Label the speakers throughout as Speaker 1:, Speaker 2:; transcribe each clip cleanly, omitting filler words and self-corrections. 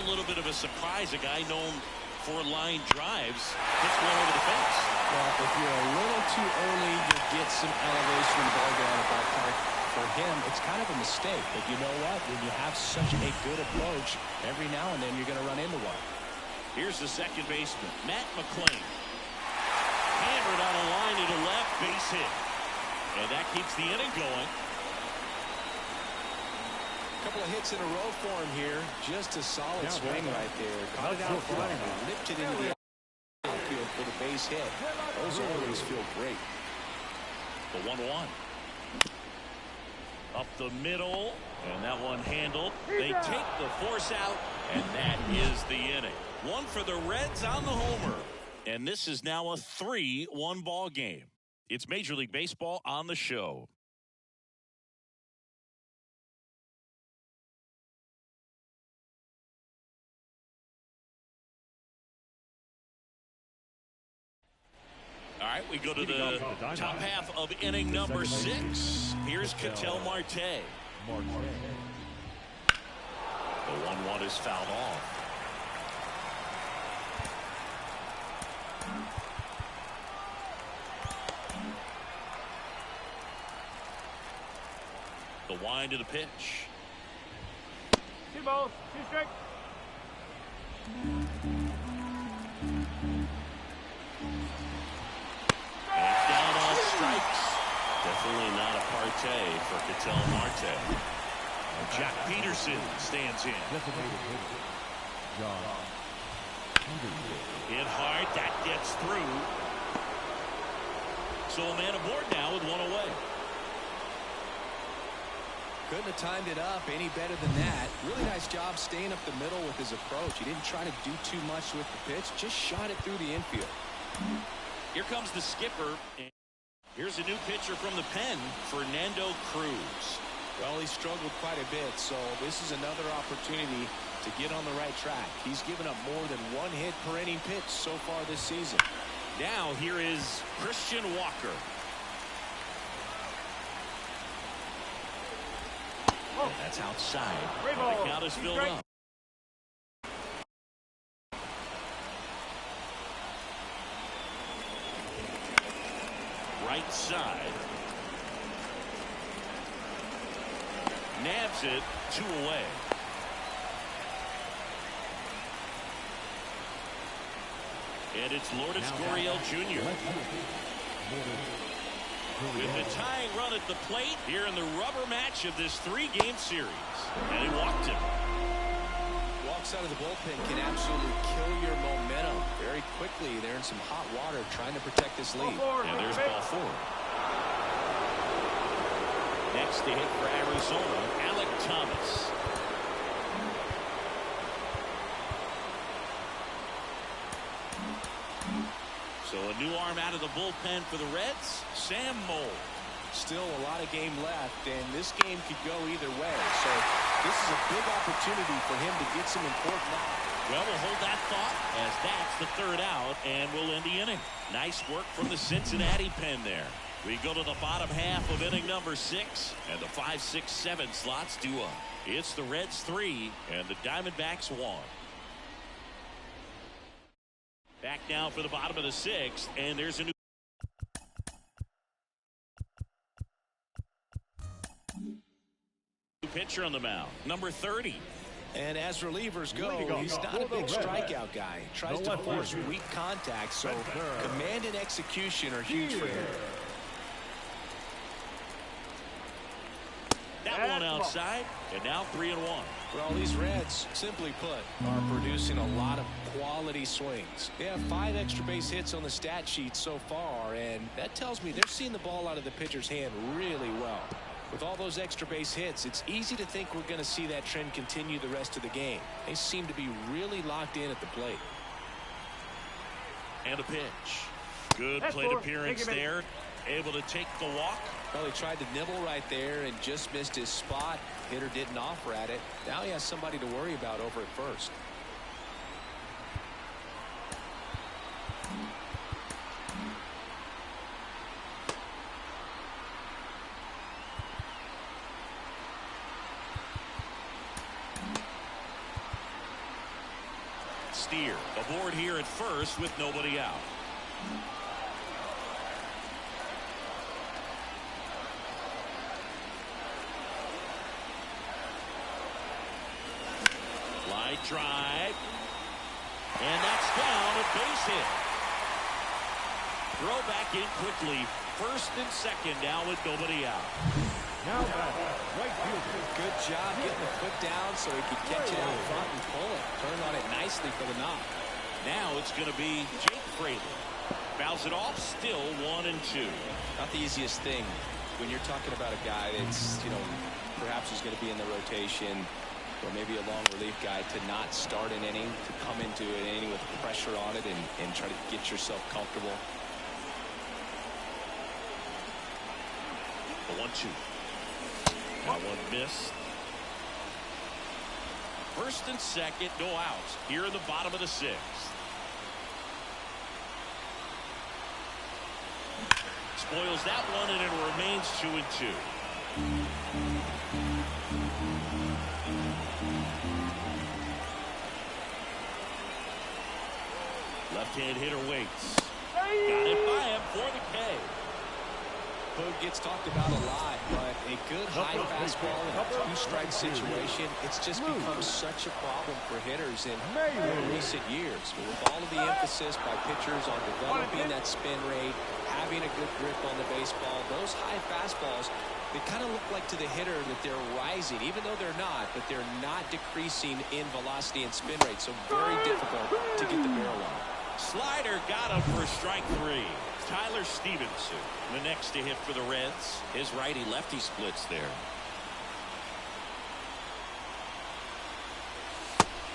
Speaker 1: a little bit of a surprise. A guy known for line drives hits one over the fence.
Speaker 2: Well, if you're a little too early, you get some elevation in the ball down the ballpark. For him, it's kind of a mistake. But you know what? When you have such a good approach, every now and then you're going to run into one.
Speaker 1: Here's the second baseman, Matt McLain. Hammered on a line to the left, base hit. And that keeps the inning going.
Speaker 2: Couple of hits in a row for him here. Just a solid swing right there. Caught it out front and lifted into the outfield for the base hit. Those always feel great.
Speaker 1: The 1-1. Up the middle, and that one handled. They take the force out, and that is the inning. One for the Reds on the homer. And this is now a 3-1 ball game. It's Major League Baseball on the show. All right, we go to the top half of inning number 6. Here's Ketel Marte. The 1-1 is fouled off. The wind to the pitch.
Speaker 3: 2 balls, 2 strikes.
Speaker 1: And down on strikes. Definitely not a partay for Ketel Marte. Jack Peterson stands in. Hit hard. That gets through. So a man aboard now with one away.
Speaker 2: Couldn't have timed it up any better than that. Really nice job staying up the middle with his approach. He didn't try to do too much with the pitch. Just shot it through the infield.
Speaker 1: Here comes the skipper. Here's a new pitcher from the pen, Fernando Cruz.
Speaker 2: Well, he struggled quite a bit, so this is another opportunity to get on the right track. He's given up more than 1 hit per inning pitch so far this season.
Speaker 1: Now here is Christian Walker. And that's outside. The count is filled up. Right side. Nabs it 2 away. And it's Lourdes Gurriel Jr. With the tying run at the plate here in the rubber match of this 3-game series. And he walked him.
Speaker 2: Walks out of the bullpen can absolutely kill your momentum very quickly. They're in some hot water trying to protect this lead.
Speaker 1: And there's ball 4. Next to hit for Arizona, Alek Thomas. So a new arm out of the bullpen for the Reds, Sam Mold.
Speaker 2: Still a lot of game left, and this game could go either way. So this is a big opportunity for him to get some important out.
Speaker 1: Well, we'll hold that thought as that's the 3rd out, and we'll end the inning. Nice work from the Cincinnati pen there. We go to the bottom half of inning number 6, and the 5, 6, 7 slots do up. It's the Reds 3 and the Diamondbacks 1. Back now for the bottom of the 6th, and there's a new pitcher on the mound, number 30.
Speaker 2: And as relievers go, he's not a big strikeout guy. He tries to force weak contact, so command and execution are huge for him.
Speaker 1: That one outside, and now 3-1.
Speaker 2: Well, these Reds, simply put, are producing a lot of quality swings. They have 5 extra base hits on the stat sheet so far, and that tells me they're seeing the ball out of the pitcher's hand really well. With all those extra base hits, it's easy to think we're going to see that trend continue the rest of the game. They seem to be really locked in at the plate.
Speaker 1: And a pitch. Good plate appearance there. Able to take the walk.
Speaker 2: Well, he tried to nibble right there and just missed his spot. Hitter didn't offer at it. Now he has somebody to worry about over at first.
Speaker 1: Steer aboard here at first with nobody out. Line drive. And that's down, a base hit. Throw back in quickly. First and second now with nobody out.
Speaker 3: Now right fielder.
Speaker 2: Good job getting the foot down so he could catch it out front and pull it. Turned on it nicely for the knock.
Speaker 1: Now it's going to be Jake Fraley. Fouls it off, still 1-2.
Speaker 2: Not the easiest thing when you're talking about a guy that's, perhaps is going to be in the rotation or maybe a long relief guy, to not start an inning, to come into an inning with pressure on it and try to get yourself comfortable.
Speaker 1: The 1-2. That one missed. First and second, no outs here in the bottom of the sixth. Spoils that one, and it remains 2-2. Left-hand hitter waits. Got it by him for the K.
Speaker 2: Boog gets talked about a lot, but a good high fastball in a two-strike situation, it's just become such a problem for hitters in recent years. But with all of the emphasis by pitchers on developing that spin rate, having a good grip on the baseball, those high fastballs, they kind of look like to the hitter that they're rising, even though they're not, but they're not decreasing in velocity and spin rate. So very difficult to get the barrel on.
Speaker 1: Slider got him for strike 3. Tyler Stevenson, the next to hit for the Reds. His righty-lefty splits there.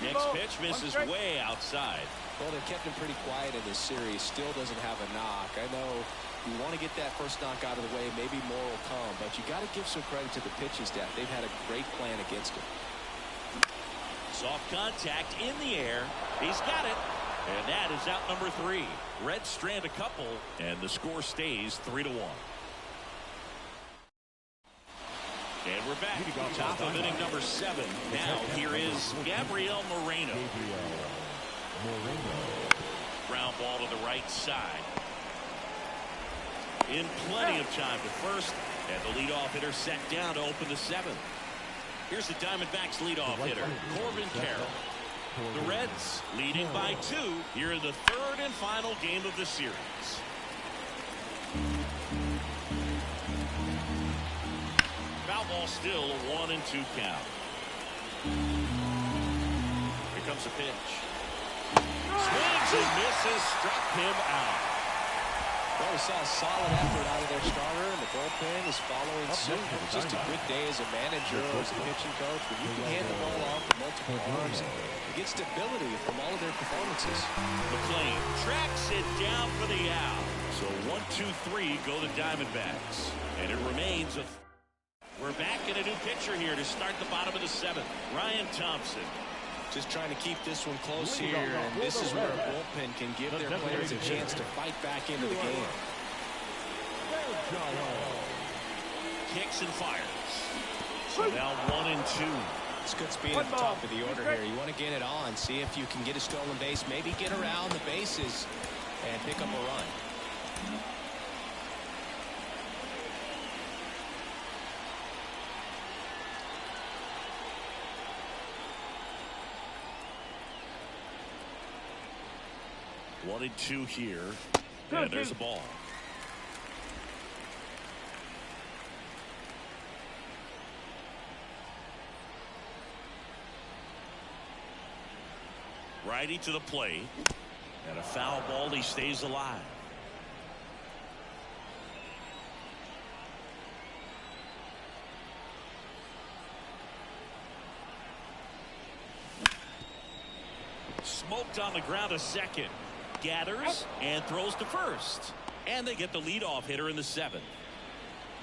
Speaker 1: Next pitch misses way outside.
Speaker 2: Well, they kept him pretty quiet in this series. Still doesn't have a knock. I know you want to get that first knock out of the way. Maybe more will come, but you got to give some credit to the pitching staff. They've had a great plan against him.
Speaker 1: Soft contact in the air. He's got it. And that is out number 3. Reds strand a couple, and the score stays 3-1. And we're back. Top of inning number 7. Now here is Gabriel Moreno. Ground ball to the right side. In plenty of time to first, and the leadoff hitter set down to open the 7th. Here's the Diamondbacks leadoff hitter, Corbin Carroll. The Reds leading by 2 here in the 3rd and final game of the series. Foul ball still a 1-2 count. Here comes a pitch. Swings and misses, struck him out.
Speaker 2: Well, we saw a solid effort out of their starter, and the bullpen is following suit. Just a good day as a manager or as a pitching coach. When you can hand the ball off to multiple arms, you get stability from all of their performances.
Speaker 1: McLean tracks it down for the out. So 1-2-3 go to Diamondbacks. And it remains a... We're back in a new pitcher here to start the bottom of the 7th. Ryan Thompson.
Speaker 2: Just trying to keep this one close here, and this is where a bullpen can give their players a chance to fight back into the game.
Speaker 1: Kicks and fires. So now 1-2.
Speaker 2: It's good speed at the top of the order here. You want to get it on, see if you can get a stolen base, maybe get around the bases and pick up a run.
Speaker 1: One and 2 here, and there's a ball. Righty to the plate, and a foul ball. He stays alive. Smoked on the ground a second. Gathers and throws to first. And they get the leadoff hitter in the 7th.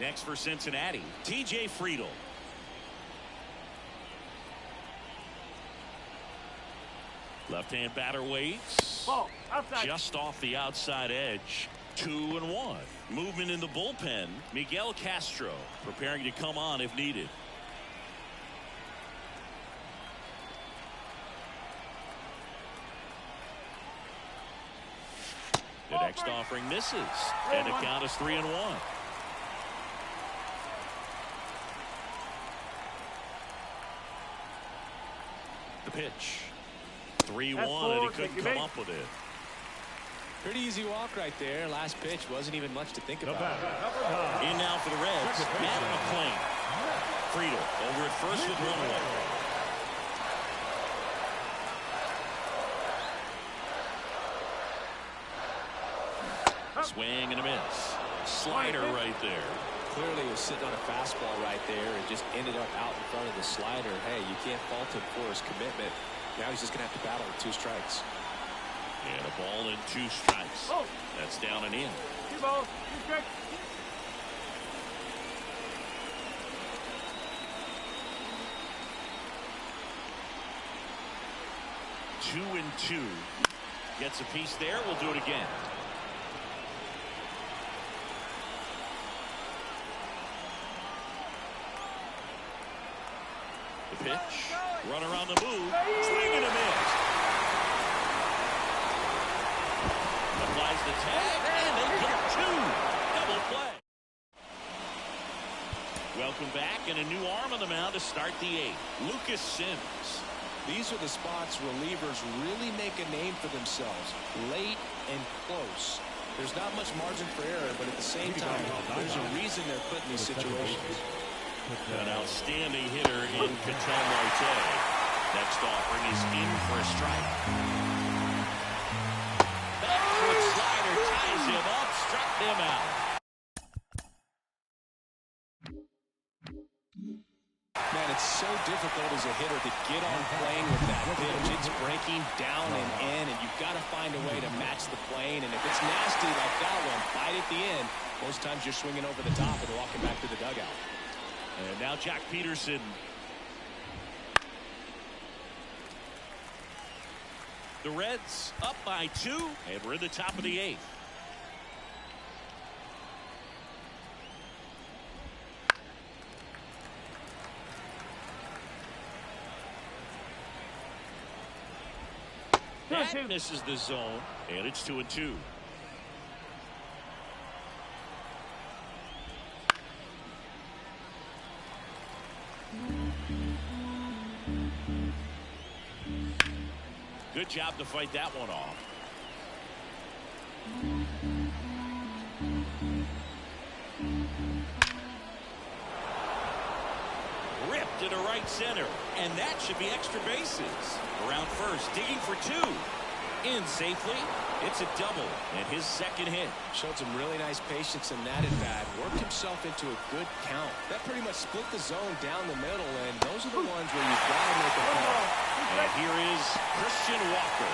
Speaker 1: Next for Cincinnati, TJ Friedl. Left-hand batter waits.
Speaker 3: Ball, outside.
Speaker 1: Just off the outside edge. 2-1. Movement in the bullpen. Miguel Castro preparing to come on if needed. Next offering misses. And the count is 3-1. The pitch. 3-1, and he couldn't come up with it.
Speaker 2: Pretty easy walk right there. Last pitch wasn't even much to think about.
Speaker 1: In now for the Reds, Matt McClain. Friedel over at first with one away. Swing and a miss. Slider right there.
Speaker 2: Clearly he was sitting on a fastball right there and just ended up out in front of the slider. Hey, you can't fault him for his commitment. Now he's just going to have to battle with 2 strikes.
Speaker 1: And a ball and 2 strikes. That's down and in.
Speaker 3: 2 balls, 2 strikes.
Speaker 1: Two and 2. Gets a piece there. We'll do it again. The pitch. Runner on the move. Swing and a miss. Applies the tag, and they get 2. Double play. Welcome back, and a new arm on the mound to start the 8th. Lucas Sims.
Speaker 2: These are the spots relievers really make a name for themselves. Late and close. There's not much margin for error, but at the same time, there's a reason they're put in these situations.
Speaker 1: An outstanding hitter in Ketel Marte. Next offering is in for a strike. Backward slider ties him up, struck him out.
Speaker 2: Man, it's so difficult as a hitter to get on plane with that pitch. It's breaking down and in, and you've got to find a way to match the plane. And if it's nasty like that one, fight at the end. Most times you're swinging over the top and walking back to the dugout.
Speaker 1: And now Jack Peterson. The Reds up by 2, and we're in the top of the 8th. That misses the zone, and it's 2 and 2. Good job to fight that one off. Ripped into right center, and that should be extra bases. Around first, digging for 2. In safely. It's a double, and his second hit.
Speaker 2: Showed some really nice patience in that at-bat. Worked himself into a good count. That pretty much split the zone down the middle, and those are the ones where you've got to make a play.
Speaker 1: And here is Christian Walker.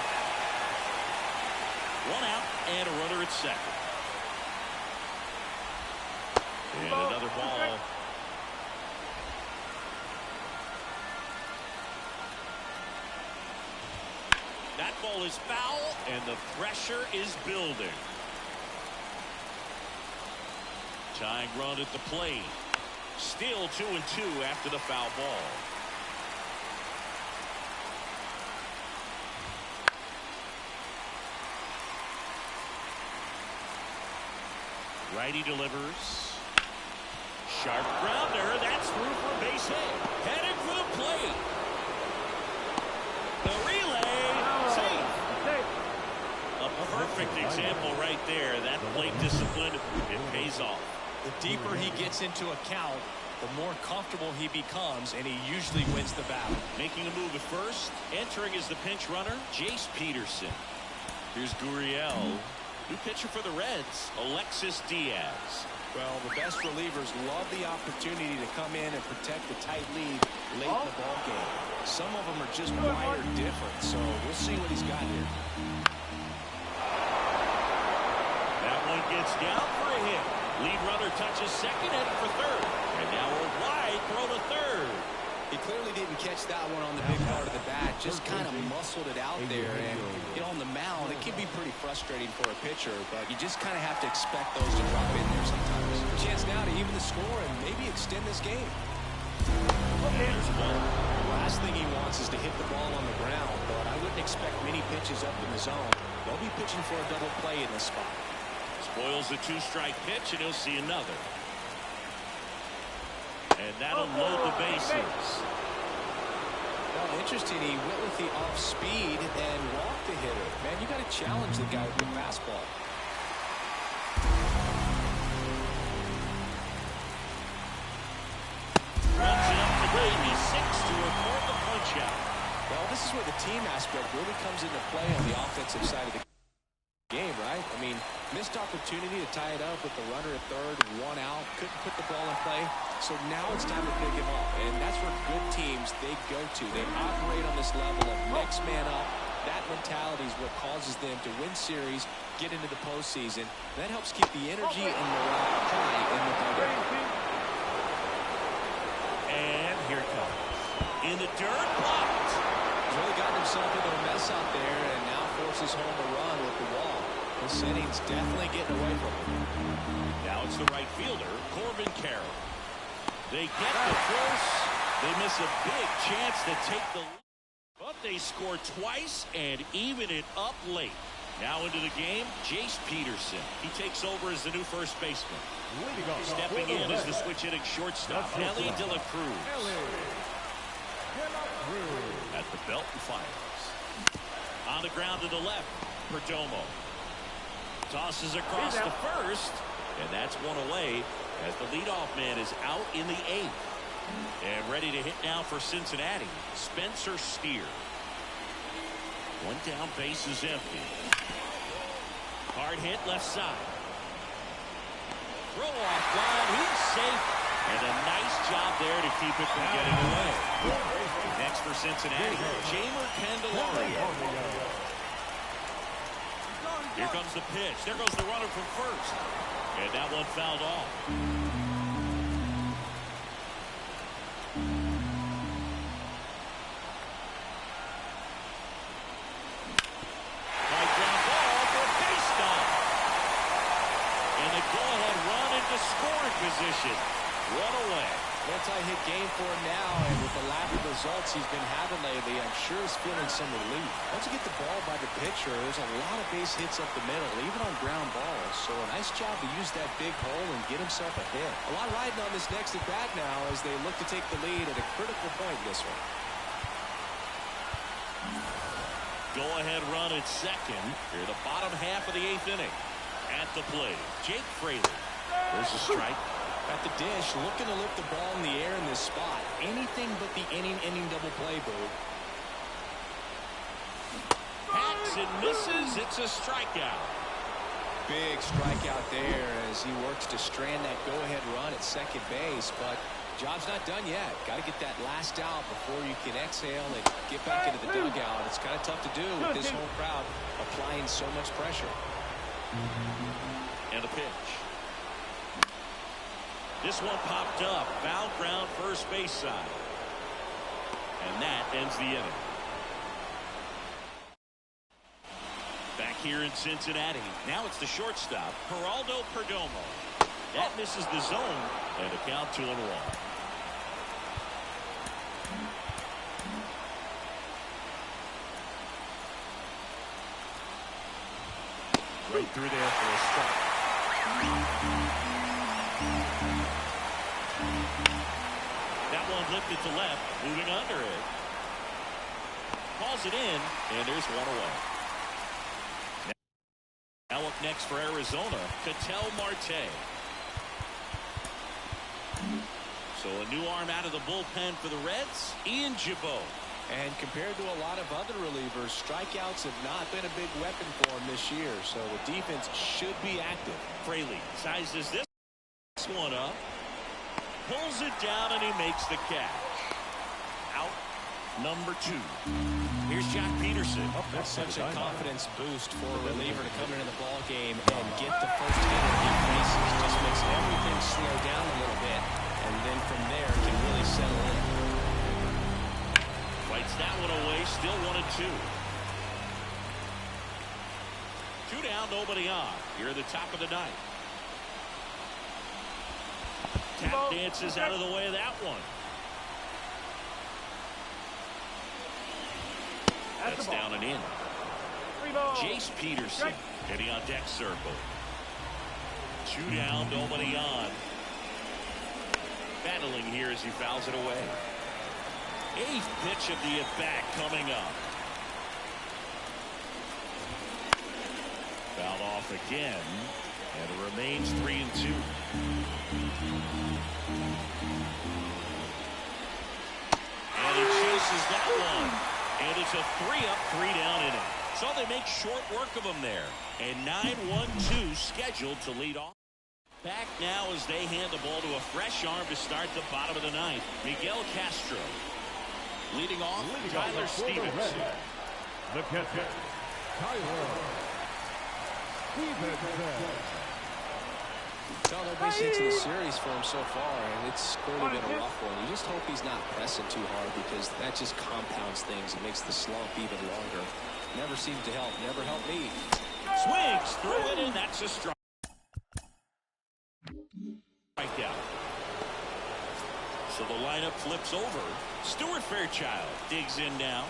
Speaker 1: 1 out and a runner at second. And another ball. That ball is foul, and the pressure is building. Tying run at the plate. Still 2 and 2 after the foul ball. Righty delivers. Sharp grounder. That's through for a base hit. Headed for the plate. The relay. Safe. A perfect example right there. That plate discipline, it pays off.
Speaker 2: The deeper he gets into a count, the more comfortable he becomes, and he usually wins the battle.
Speaker 1: Making a move at first. Entering as the pinch runner, Jace Peterson. Here's Gurriel. New pitcher for the Reds, Alexis Diaz.
Speaker 2: Well, the best relievers love the opportunity to come in and protect the tight lead late in the ball game. Some of them are just wired different, so we'll see what he's got here.
Speaker 1: That one gets down for a hit. Lead runner touches second, headed for third. And now a wide throw to third.
Speaker 2: He clearly didn't catch that one on the big part of the bat. Just kind of muscled it out there. And, you know, on the mound, it can be pretty frustrating for a pitcher, but you just kind of have to expect those to drop in there sometimes. Chance now to even the score and maybe extend this game.
Speaker 1: There's one.
Speaker 2: The last thing he wants is to hit the ball on the ground, but I wouldn't expect many pitches up in the zone. They'll be pitching for a double play in this spot.
Speaker 1: Spoils the 2-strike pitch, and he'll see another. And that'll load the bases.
Speaker 2: Well, interesting. He went with the off speed and walked the hitter. Man, you got to challenge the guy with the fastball.
Speaker 1: Runs it up to 96 to record the punch out.
Speaker 2: Well, this is where the team aspect really comes into play on the offensive side of the game, right? I mean, missed opportunity to tie it up with the runner at third, 1 out, couldn't put the ball in play. So now it's time to pick him up, and that's where good teams they go to. They operate on this level of next man up. That mentality is what causes them to win series, get into the postseason. That helps keep the energy and morale high in the dugout.
Speaker 1: And here it comes. In the dirt, blocked.
Speaker 2: He's really gotten himself into a mess out there, and now forces home a run with the wall. This inning's definitely getting away from him.
Speaker 1: Now it's the right fielder, Corbin Carroll. They get the first. They miss a big chance to take the lead. But they score twice and even it up late. Now into the game, Jace Peterson. He takes over as the new first baseman. Stepping in as the switch hitting shortstop, Elly De La Cruz. At the belt and fires. On the ground to the left, Perdomo. Tosses across the first, and that's one away as the leadoff man is out in the 8th. And ready to hit now for Cincinnati, Spencer Steer. One down, base is empty. Hard hit left side. Throw off line, he's safe. And a nice job there to keep it from getting away. Next for Cincinnati, Jeimer Candelario. Here comes the pitch. There goes the runner from first. And that one fouled off. High ground ball for a base stop. And the go-ahead run into scoring position. One away.
Speaker 2: Multi-hit game for him now, and with the lack of results he's been having lately, I'm sure he's feeling some relief. Once you get the ball by the pitcher, there's a lot of base hits up the middle, even on ground balls. So a nice job to use that big hole and get himself a hit. A lot riding on this next at bat now as they look to take the lead at a critical point in this one.
Speaker 1: Go-ahead run at second. Here the bottom half of the 8th inning. At the plate, Jake Fraley. There's a strike.
Speaker 2: At the dish, looking to lift the ball in the air in this spot. Anything but the inning double play, Boo.
Speaker 1: Hacks and misses. It's a strikeout.
Speaker 2: Big strikeout there as he works to strand that go-ahead run at second base, but job's not done yet. Got to get that last out before you can exhale and get back into the dugout. It's kind of tough to do with this home crowd applying so much pressure.
Speaker 1: And a pitch. This one popped up. Foul ground first base side. And that ends the inning. Back here in Cincinnati. Now it's the shortstop, Geraldo Perdomo. That misses the zone. And a count 2-1. Right through there for a strike. That one lifted to left, moving under it. Calls it in, and there's one away. Now up next for Arizona, Ketel Marte. So a new arm out of the bullpen for the Reds, Ian Gibaut.
Speaker 2: And compared to a lot of other relievers, strikeouts have not been a big weapon for him this year, so the defense should be active.
Speaker 1: Fraley sizes this one up, pulls it down, and he makes the catch. Out number 2. Here's Jock Peterson.
Speaker 2: That's such a confidence boost for a reliever to come into the ball game and get the first hitter he faces. Just makes everything slow down a little bit, and then from there can really settle in.
Speaker 1: Fights that one away, still 1-2. 2 down, nobody on. Here at the top of the 9th. Tap dances out of the way of that one. That's down and in. Jace Peterson getting on deck circle. 2 down, nobody on. Battling here as he fouls it away. 8th pitch of the at-bat coming up. Fouled off again, and it remains 3-2. And he chases that one. And it's a 3-up, 3-down inning. So they make short work of him there. And 9-1-2 scheduled to lead off. Back now as they hand the ball to a fresh arm to start the bottom of the ninth. Miguel Castro. Leading off, Tyler Stephenson.
Speaker 3: The catcher, Tyler Stephenson.
Speaker 2: It's all no base hits in the series for him so far, and it's clearly been a rough one. You just hope he's not pressing too hard because that just compounds things. It makes the slump even longer. Never seemed to help. Never helped me.
Speaker 1: Swings through it, and that's a strike. Out. So the lineup flips over. Stuart Fairchild digs in now.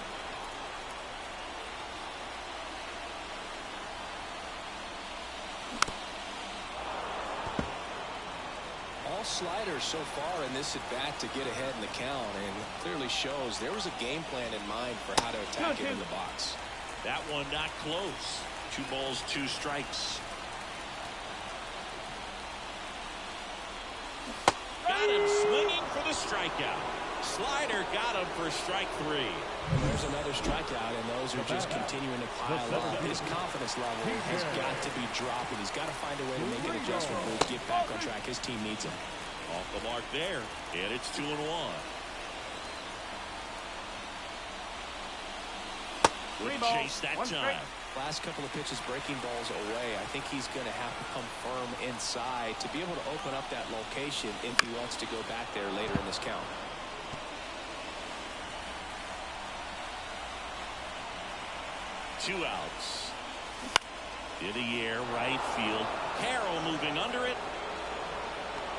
Speaker 2: All sliders so far in this at bat to get ahead in the count, and clearly shows there was a game plan in mind for how to attack him in the box.
Speaker 1: That one not close. 2 balls, 2 strikes. Got him swinging for the strikeout. Slider got him for strike 3.
Speaker 2: And there's another strikeout, and those are just continuing to pile up. His confidence level has got to be dropping. He's got to find a way to make an adjustment move, get back on track. His team needs him.
Speaker 1: Off the mark there, and it's 2-1. Good chase that time.
Speaker 2: Last couple of pitches breaking balls away. I think he's going to have to come firm inside to be able to open up that location if he wants to go back there later in this count.
Speaker 1: Two outs. In the air, right field. Carroll moving under it.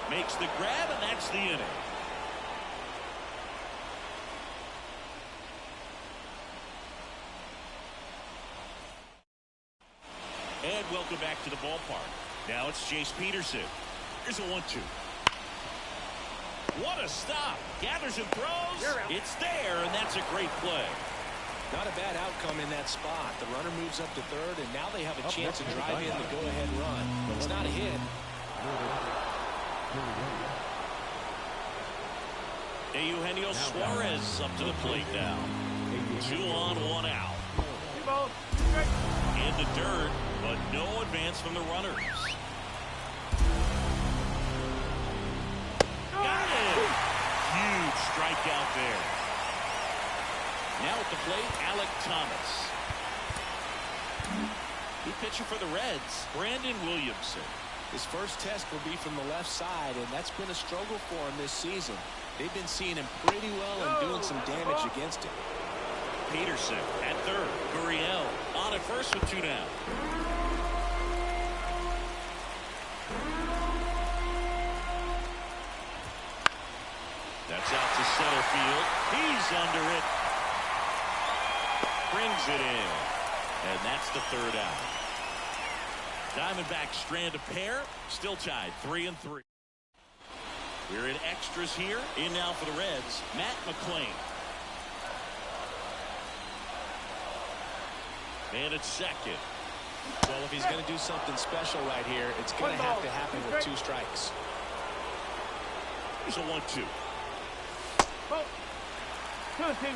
Speaker 1: Makes the grab, and that's the inning. And welcome back to the ballpark. Now it's Jace Peterson. Here's a 1-2. What a stop. Gathers and throws. It's there, and that's a great play.
Speaker 2: Not a bad outcome in that spot. The runner moves up to third, and now they have a chance to drive in the go-ahead run. It's not a hit.
Speaker 1: Eugenio Suarez up to the plate now. 2 on, 1 out. In the dirt, but no advance from the runners. Got it! Huge strikeout there. Now at the plate, Alek Thomas. New pitcher for the Reds, Brandon Williamson.
Speaker 2: His first test will be from the left side, and that's been a struggle for him this season. They've been seeing him pretty well and doing some damage against him.
Speaker 1: Peterson at third. Gurriel on at first with 2 down. That's out to center field. He's under it. Brings it in. And that's the 3rd out. Diamondbacks strand a pair. Still tied 3-3. We're in extras here. In now for the Reds, Matt McClain. Man at second.
Speaker 2: Well, if he's going to do something special right here, it's going to have to happen with 2 strikes.
Speaker 1: Here's a 1-2.
Speaker 3: 2-2.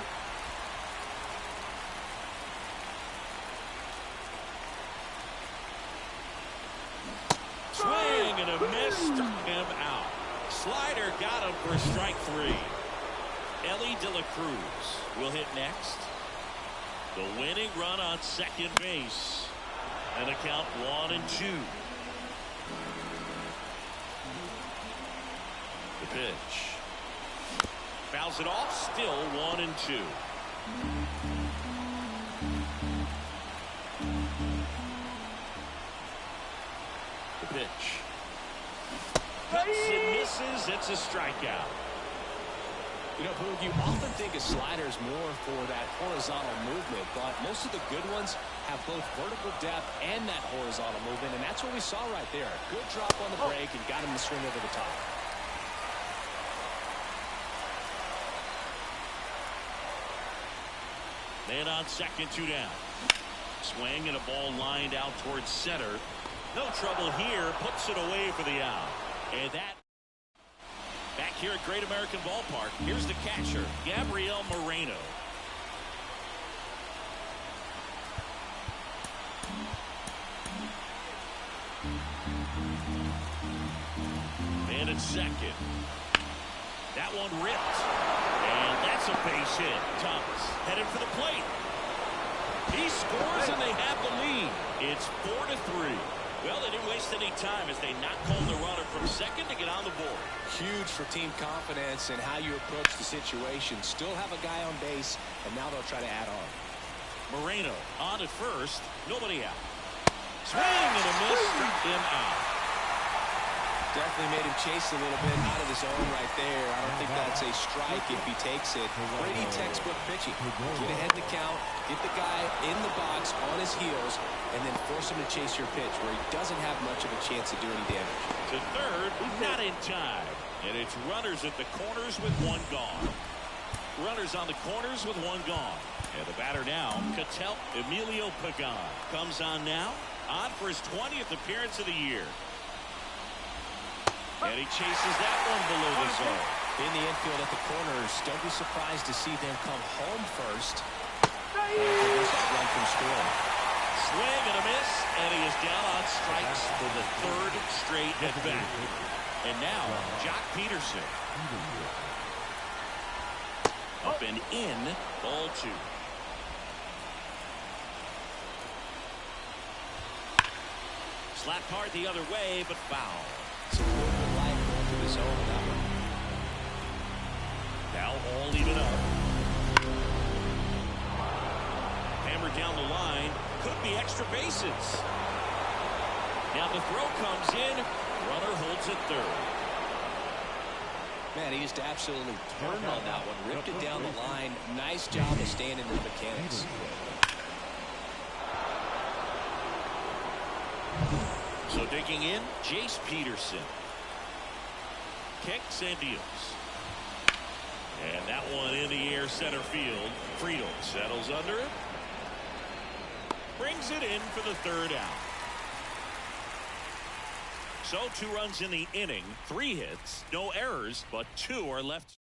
Speaker 1: Swing and a miss. Struck him out. Slider got him for strike 3. Ellie De La Cruz will hit next. The winning run on second base. And a count 1-2. The pitch. Fouls it off. Still 1-2. The pitch. Cuts and misses. It's a strikeout.
Speaker 2: You know, Boog, you often think a slider is more for that horizontal movement, but most of the good ones have both vertical depth and that horizontal movement, and that's what we saw right there. Good drop on the break and got him to swing over the top.
Speaker 1: Man on second, 2 down. Swing and a ball lined out towards center. No trouble here. Puts it away for the out. And that back here at Great American Ballpark. Here's the catcher, Gabriel Moreno. Man at second. That one ripped. And that's a base hit. Thomas headed for the plate. He scores and they have the lead. It's 4-3. Well, they didn't waste any time as they knocked home the runner from second to get on the board.
Speaker 2: Huge for team confidence and how you approach the situation. Still have a guy on base, and now they'll try to add on.
Speaker 1: Moreno on at first. Nobody out. Swing and a miss. Struck him out.
Speaker 2: Definitely made him chase a little bit out of the zone right there. I don't think that's a strike if he takes it. Brady textbook pitching. Get ahead in the count, get the guy in the box on his heels, and then force him to chase your pitch where he doesn't have much of a chance to do any damage.
Speaker 1: To third, not in time. And it's runners at the corners with 1 gone. Runners on the corners with 1 gone. And the batter now, Ketel Emilio Pagan, comes on now, on for his 20th appearance of the year. And he chases that one below the zone.
Speaker 2: In the infield at the corners, don't be surprised to see them come home first. Run from scoring.
Speaker 1: Swing and a miss, and he is down on strikes for the 3rd straight at bat. And now, Jock Peterson. Up and in, ball 2. Slapped hard the other way, but foul.
Speaker 2: It's a little bit light going to the zone with that one.
Speaker 1: Now all even up. Hammered down the line. Could be extra bases. Now the throw comes in. Runner holds it third.
Speaker 2: Man, he just absolutely turned on that one. Ripped it down the line. Nice job of staying in the mechanics.
Speaker 1: So digging in, Jace Peterson. Kicks and deals. And that one in the air center field. Friedel settles under it. Brings it in for the 3rd out. So 2 runs in the inning, 3 hits, no errors, but 2 are left.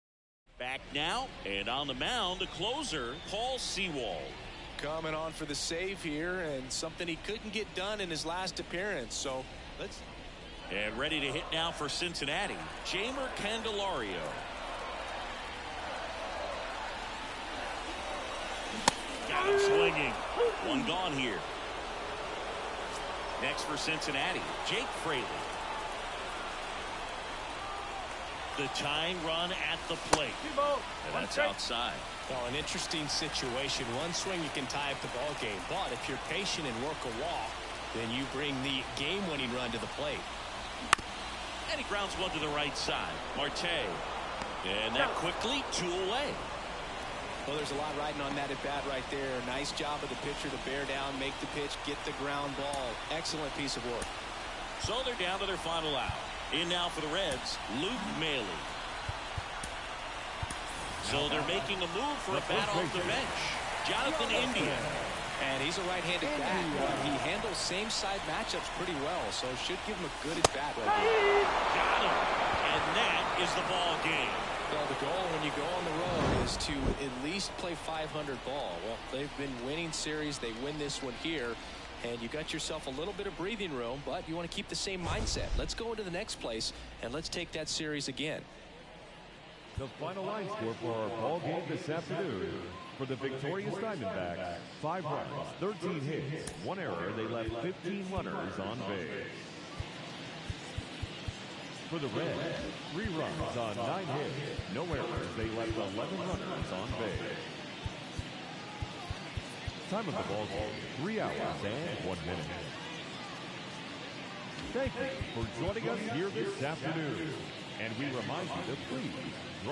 Speaker 1: Back now, and on the mound, the closer, Paul Sewald.
Speaker 2: Coming on for the save here, and something he couldn't get done in his last appearance. So let's.
Speaker 1: And ready to hit now for Cincinnati, Jeimer Candelario. Got him swinging. 1 gone here. Next for Cincinnati, Jake Fraley. The tying run at the plate. And that's outside.
Speaker 2: Well, an interesting situation. One swing you can tie up the ball game, but if you're patient and work a walk, then you bring the game-winning run to the plate.
Speaker 1: And he grounds one to the right side. Marte. And that quickly 2 away.
Speaker 2: Well, there's a lot riding on that at bat right there. Nice job of the pitcher to bear down, make the pitch, get the ground ball. Excellent piece of work.
Speaker 1: So they're down to their final out. In now for the Reds, Luke Maile. So they're making a move for a bat off the bench. Jonathan India.
Speaker 2: And he's a right-handed bat, but he handles same-side matchups pretty well, so should give him a good at-bat right here.
Speaker 1: Got him. And that is the ball game.
Speaker 2: Well, the goal when you go on the road is to at least play 500 ball. Well, they've been winning series. They win this one here. And you got yourself a little bit of breathing room, but you want to keep the same mindset. Let's go into the next place, and let's take that series again.
Speaker 3: The final line score for our ball game this afternoon. For the victorious Diamondbacks, 5 runs, 13 hits, 1 error. They left 15 runners on base. For the Reds, 3 runs on 9 hits, no errors. They left 11 runners on base. Time of the ball game, 3 hours and 1 minute. Thank you for joining us here this afternoon. And we remind you to please drive